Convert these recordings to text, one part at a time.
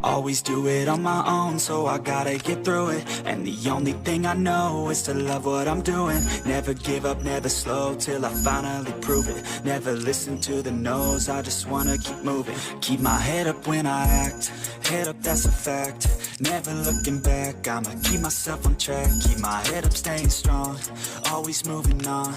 Always do it on my own, so I gotta get through it. And the only thing I know is to love what I'm doing. Never give up, never slow, till I finally prove it. Never listen to the no's, I just wanna keep moving. Keep my head up when I act, head up, that's a fact. Never looking back, I'ma keep myself on track. Keep my head up, staying strong, always moving on.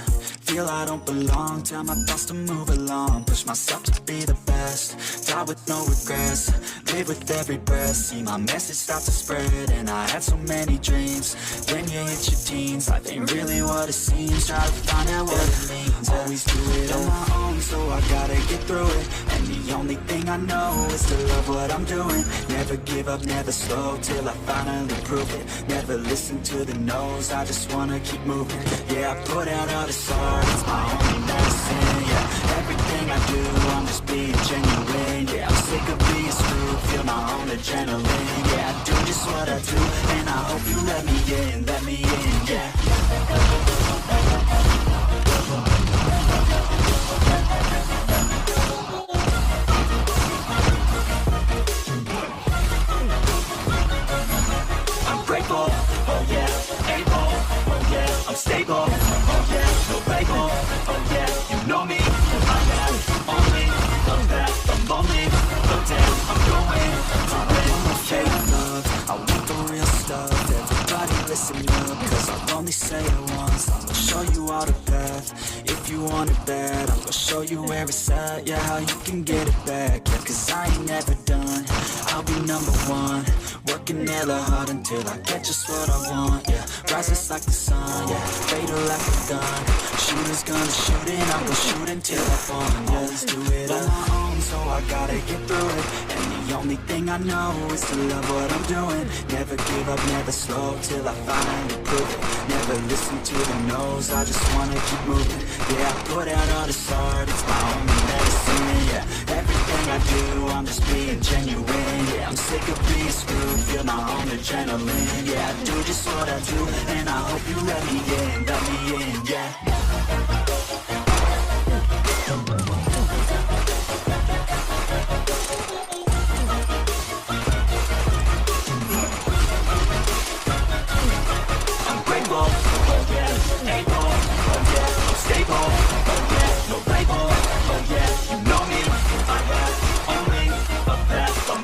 Feel I don't belong, tell my thoughts to move along. Push myself to be the best, die with no regrets. Live with every breath, see my message start to spread. And I had so many dreams, then you hit your teens. Life ain't really what it seems, try to find out what it means. Always do it on my own, so I gotta get through it. And the only thing I know is to love what I'm doing. Never give up, never slow, till I finally prove it. Never listen to the no's, I just wanna keep moving. Yeah, I put out all this art, it's my only medicine. Yeah, everything I do, I'm just being genuine. Yeah, I'm sick of being screwed, feel my own adrenaline. Yeah, I do just what I do, and I hope you let me in, yeah. I'm grateful, oh yeah, able, oh yeah, I'm stable, oh yeah, no label, oh yeah, you know me, I have only the best, I'm lonely, but damn, I'm going to win. I want fake love, I want the real stuff. Everybody listen up, cause I'll only say it once. I'm gonna show you all the path, if you want it bad. I'm gonna show you where it's at, yeah, how you can get it back. Yeah, cause I ain't never done, I'll be number one. Working hella hard until I get just what I want, yeah. Rises like the sun, yeah, fatal like a gun. Shooters gonna shoot and I'm gonna shoot until I fall, yeah. Always do it on my own, so I gotta get through it. And the only thing I know is to love what I'm doing. Never give up, never slow, till I finally prove it. Never listen to the no's, I just wanna keep moving. Yeah, I put out all this art, it's my only medicine. Yeah, everything I do, I'm just being genuine. Yeah, I'm sick of being screwed, feel my own adrenaline. Yeah, I do just what I do, and I hope you let me in, yeah.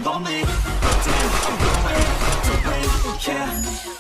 Lonely, but damn, I'm going to win, yeah.